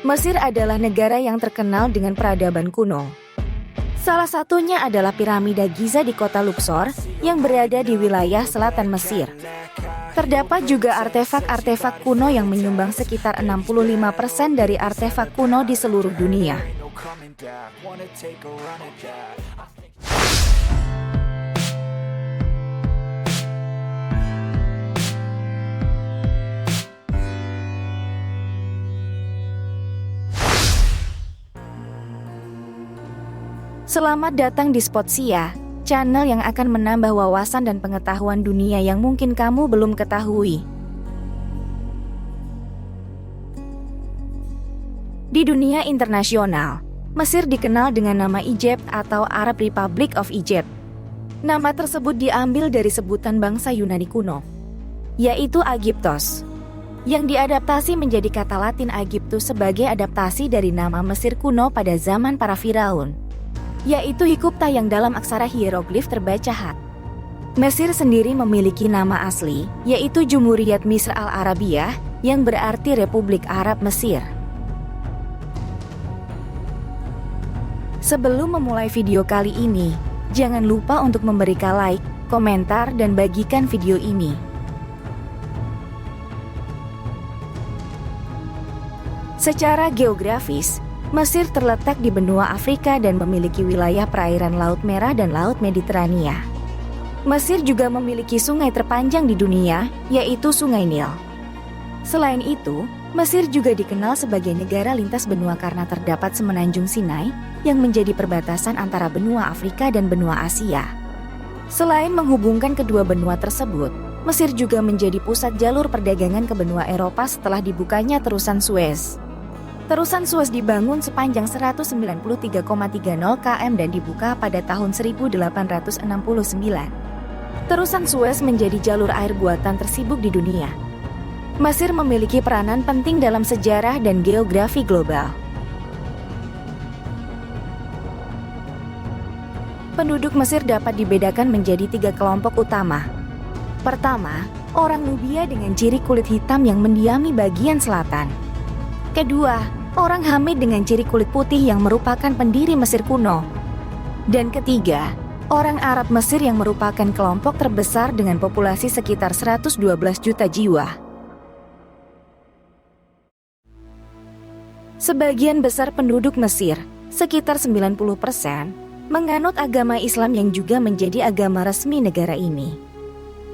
Mesir adalah negara yang terkenal dengan peradaban kuno. Salah satunya adalah piramida Giza di kota Luxor yang berada di wilayah selatan Mesir. Terdapat juga artefak-artefak kuno yang menyumbang sekitar 65% dari artefak kuno di seluruh dunia. Selamat datang di Spotsia, channel yang akan menambah wawasan dan pengetahuan dunia yang mungkin kamu belum ketahui. Di dunia internasional, Mesir dikenal dengan nama Egypt atau Arab Republic of Egypt. Nama tersebut diambil dari sebutan bangsa Yunani kuno, yaitu Aegyptos, yang diadaptasi menjadi kata Latin Aegyptus sebagai adaptasi dari nama Mesir kuno pada zaman para Firaun, yaitu Hykupta yang dalam aksara hieroglif terbaca Hat. Mesir sendiri memiliki nama asli, yaitu Jumhuriyat Misr Al-Arabiyah, yang berarti Republik Arab Mesir. Sebelum memulai video kali ini, jangan lupa untuk memberikan like, komentar, dan bagikan video ini. Secara geografis, Mesir terletak di benua Afrika dan memiliki wilayah perairan Laut Merah dan Laut Mediterania. Mesir juga memiliki sungai terpanjang di dunia, yaitu Sungai Nil. Selain itu, Mesir juga dikenal sebagai negara lintas benua karena terdapat semenanjung Sinai yang menjadi perbatasan antara benua Afrika dan benua Asia. Selain menghubungkan kedua benua tersebut, Mesir juga menjadi pusat jalur perdagangan ke benua Eropa setelah dibukanya Terusan Suez. Terusan Suez dibangun sepanjang 193,30 km dan dibuka pada tahun 1869. Terusan Suez menjadi jalur air buatan tersibuk di dunia. Mesir memiliki peranan penting dalam sejarah dan geografi global. Penduduk Mesir dapat dibedakan menjadi 3 kelompok utama. Pertama, orang Nubia dengan ciri kulit hitam yang mendiami bagian selatan. Kedua, orang Hamid dengan ciri kulit putih yang merupakan pendiri Mesir kuno. Dan ketiga, orang Arab Mesir yang merupakan kelompok terbesar dengan populasi sekitar 112 juta jiwa. Sebagian besar penduduk Mesir, sekitar 90%, menganut agama Islam yang juga menjadi agama resmi negara ini.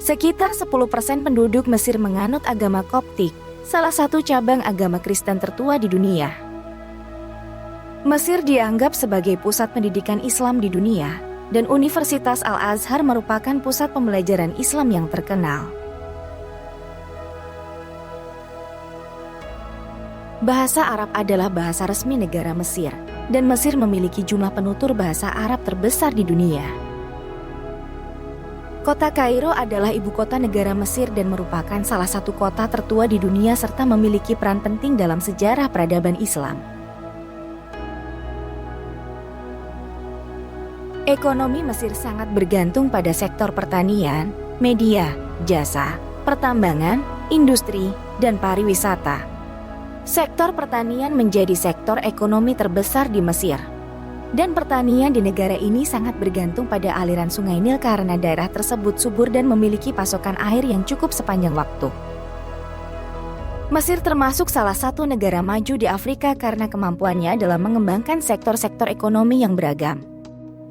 Sekitar 10% penduduk Mesir menganut agama Koptik, salah satu cabang agama Kristen tertua di dunia. Mesir dianggap sebagai pusat pendidikan Islam di dunia, dan Universitas Al-Azhar merupakan pusat pembelajaran Islam yang terkenal. Bahasa Arab adalah bahasa resmi negara Mesir, dan Mesir memiliki jumlah penutur bahasa Arab terbesar di dunia. Kota Kairo adalah ibu kota negara Mesir dan merupakan salah satu kota tertua di dunia serta memiliki peran penting dalam sejarah peradaban Islam. Ekonomi Mesir sangat bergantung pada sektor pertanian, media, jasa, pertambangan, industri, dan pariwisata. Sektor pertanian menjadi sektor ekonomi terbesar di Mesir. Dan pertanian di negara ini sangat bergantung pada aliran Sungai Nil karena daerah tersebut subur dan memiliki pasokan air yang cukup sepanjang waktu. Mesir termasuk salah satu negara maju di Afrika karena kemampuannya dalam mengembangkan sektor-sektor ekonomi yang beragam.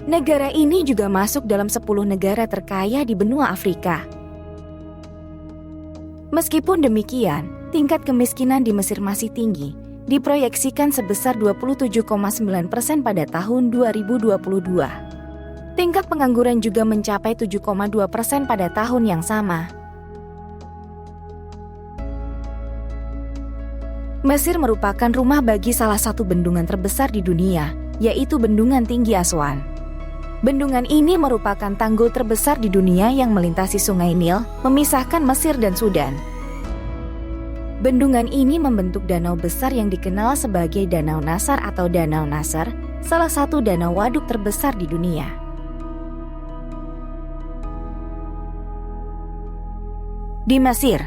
Negara ini juga masuk dalam 10 negara terkaya di benua Afrika. Meskipun demikian, tingkat kemiskinan di Mesir masih tinggi, diproyeksikan sebesar 27,9% pada tahun 2022. Tingkat pengangguran juga mencapai 7,2% pada tahun yang sama. Mesir merupakan rumah bagi salah satu bendungan terbesar di dunia, yaitu Bendungan Tinggi Aswan. Bendungan ini merupakan tanggul terbesar di dunia yang melintasi Sungai Nil, memisahkan Mesir dan Sudan. Bendungan ini membentuk danau besar yang dikenal sebagai Danau Nasar atau Danau Nasser, salah satu danau waduk terbesar di dunia. Di Mesir,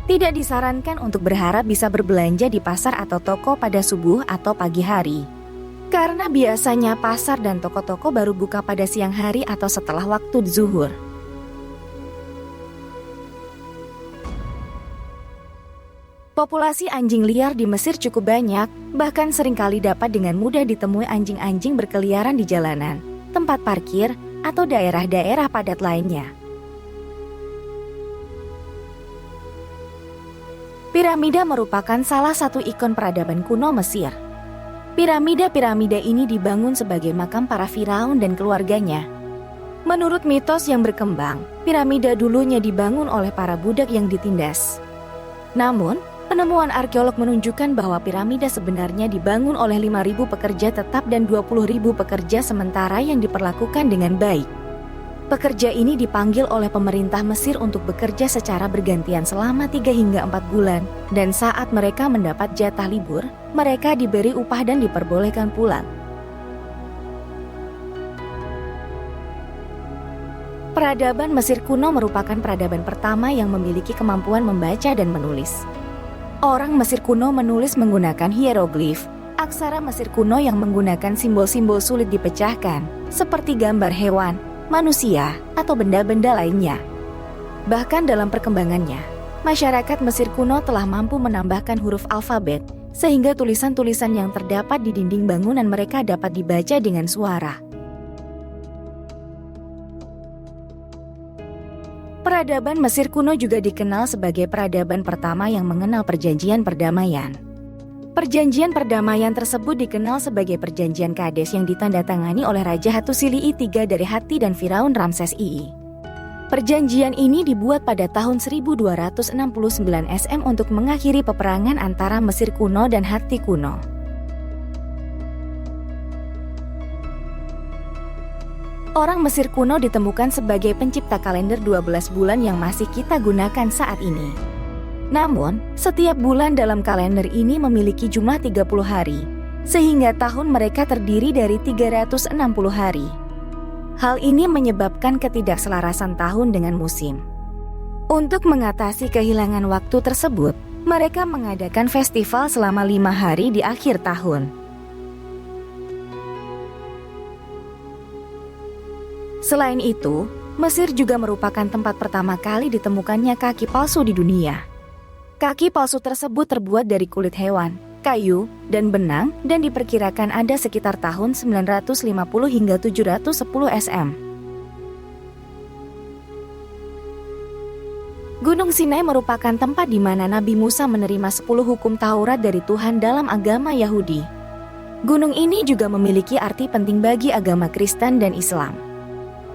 Tidak disarankan untuk berharap bisa berbelanja di pasar atau toko pada subuh atau pagi hari. Karena biasanya pasar dan toko-toko baru buka pada siang hari atau setelah waktu zuhur. Populasi anjing liar di Mesir cukup banyak, bahkan seringkali dapat dengan mudah ditemui anjing-anjing berkeliaran di jalanan, tempat parkir, atau daerah-daerah padat lainnya. Piramida merupakan salah satu ikon peradaban kuno Mesir. Piramida-piramida ini dibangun sebagai makam para firaun dan keluarganya. Menurut mitos yang berkembang, piramida dulunya dibangun oleh para budak yang ditindas. Namun, penemuan arkeolog menunjukkan bahwa piramida sebenarnya dibangun oleh 5.000 pekerja tetap dan 20.000 pekerja sementara yang diperlakukan dengan baik. Pekerja ini dipanggil oleh pemerintah Mesir untuk bekerja secara bergantian selama 3 hingga 4 bulan, dan saat mereka mendapat jatah libur, mereka diberi upah dan diperbolehkan pulang. Peradaban Mesir kuno merupakan peradaban pertama yang memiliki kemampuan membaca dan menulis. Orang Mesir kuno menulis menggunakan hieroglif, aksara Mesir kuno yang menggunakan simbol-simbol sulit dipecahkan, seperti gambar hewan, manusia, atau benda-benda lainnya. Bahkan dalam perkembangannya, masyarakat Mesir kuno telah mampu menambahkan huruf alfabet, sehingga tulisan-tulisan yang terdapat di dinding bangunan mereka dapat dibaca dengan suara. Peradaban Mesir kuno juga dikenal sebagai peradaban pertama yang mengenal perjanjian perdamaian. Perjanjian perdamaian tersebut dikenal sebagai Perjanjian Kades yang ditandatangani oleh Raja Hattusili III dari Hatti dan Firaun Ramses II. Perjanjian ini dibuat pada tahun 1269 SM untuk mengakhiri peperangan antara Mesir kuno dan Hatti kuno. Orang Mesir kuno ditemukan sebagai pencipta kalender 12 bulan yang masih kita gunakan saat ini. Namun, setiap bulan dalam kalender ini memiliki jumlah 30 hari, sehingga tahun mereka terdiri dari 360 hari. Hal ini menyebabkan ketidakselarasan tahun dengan musim. Untuk mengatasi kehilangan waktu tersebut, mereka mengadakan festival selama 5 hari di akhir tahun. Selain itu, Mesir juga merupakan tempat pertama kali ditemukannya kaki palsu di dunia. Kaki palsu tersebut terbuat dari kulit hewan, kayu, dan benang dan diperkirakan ada sekitar tahun 950 hingga 710 SM. Gunung Sinai merupakan tempat di mana Nabi Musa menerima 10 hukum Taurat dari Tuhan dalam agama Yahudi. Gunung ini juga memiliki arti penting bagi agama Kristen dan Islam.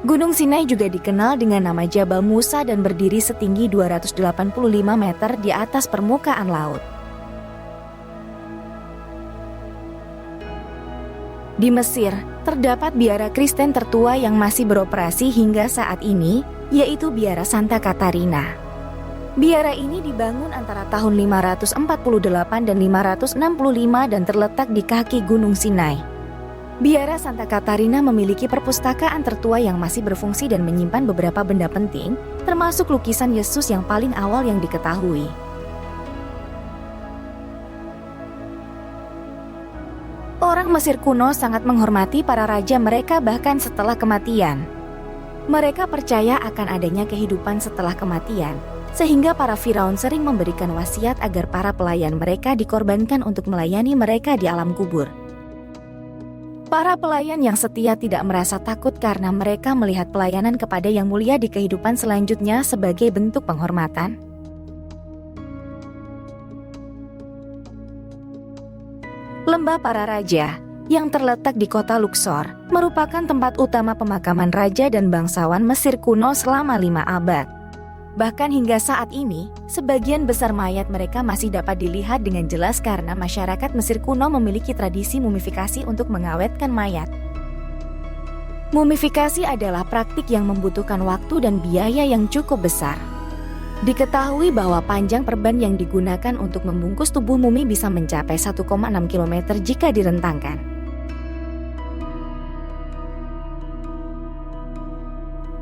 Gunung Sinai juga dikenal dengan nama Jabal Musa dan berdiri setinggi 285 meter di atas permukaan laut. Di Mesir, terdapat biara Kristen tertua yang masih beroperasi hingga saat ini, yaitu Biara Santa Katarina. Biara ini dibangun antara tahun 548 dan 565 dan terletak di kaki Gunung Sinai. Biara Santa Katarina memiliki perpustakaan tertua yang masih berfungsi dan menyimpan beberapa benda penting, termasuk lukisan Yesus yang paling awal yang diketahui. Orang Mesir kuno sangat menghormati para raja mereka bahkan setelah kematian. Mereka percaya akan adanya kehidupan setelah kematian, sehingga para firaun sering memberikan wasiat agar para pelayan mereka dikorbankan untuk melayani mereka di alam kubur. Para pelayan yang setia tidak merasa takut karena mereka melihat pelayanan kepada Yang Mulia di kehidupan selanjutnya sebagai bentuk penghormatan. Lembah Para Raja, yang terletak di kota Luxor, merupakan tempat utama pemakaman raja dan bangsawan Mesir kuno selama 5 abad. Bahkan hingga saat ini, sebagian besar mayat mereka masih dapat dilihat dengan jelas karena masyarakat Mesir kuno memiliki tradisi mumifikasi untuk mengawetkan mayat. Mumifikasi adalah praktik yang membutuhkan waktu dan biaya yang cukup besar. Diketahui bahwa panjang perban yang digunakan untuk membungkus tubuh mumi bisa mencapai 1,6 km jika direntangkan.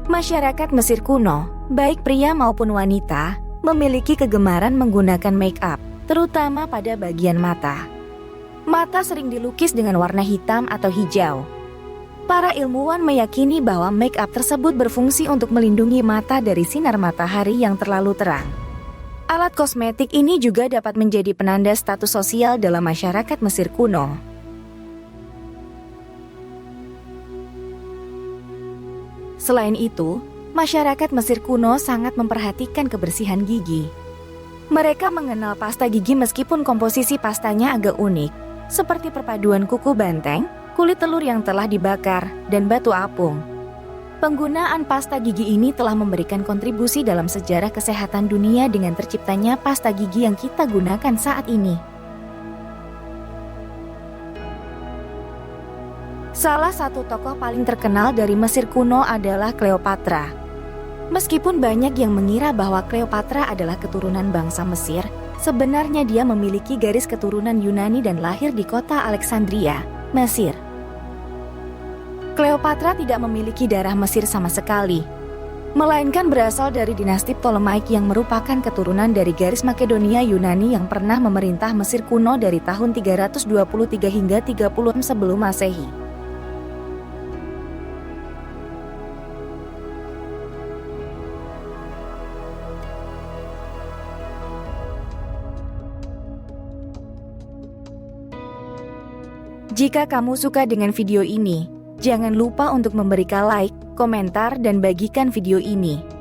Masyarakat Mesir kuno, baik pria maupun wanita, memiliki kegemaran menggunakan make up, terutama pada bagian mata. Mata sering dilukis dengan warna hitam atau hijau. Para ilmuwan meyakini bahwa make up tersebut berfungsi untuk melindungi mata dari sinar matahari yang terlalu terang. Alat kosmetik ini juga dapat menjadi penanda status sosial dalam masyarakat Mesir kuno. Selain itu, masyarakat Mesir kuno sangat memperhatikan kebersihan gigi. Mereka mengenal pasta gigi meskipun komposisi pastanya agak unik, seperti perpaduan kuku banteng, kulit telur yang telah dibakar, dan batu apung. Penggunaan pasta gigi ini telah memberikan kontribusi dalam sejarah kesehatan dunia dengan terciptanya pasta gigi yang kita gunakan saat ini. Salah satu tokoh paling terkenal dari Mesir kuno adalah Cleopatra. Meskipun banyak yang mengira bahwa Cleopatra adalah keturunan bangsa Mesir, sebenarnya dia memiliki garis keturunan Yunani dan lahir di kota Alexandria, Mesir. Cleopatra tidak memiliki darah Mesir sama sekali, melainkan berasal dari dinasti Ptolemaic yang merupakan keturunan dari garis Makedonia Yunani yang pernah memerintah Mesir kuno dari tahun 323 hingga 30 sebelum Masehi. Jika kamu suka dengan video ini, jangan lupa untuk memberikan like, komentar, dan bagikan video ini.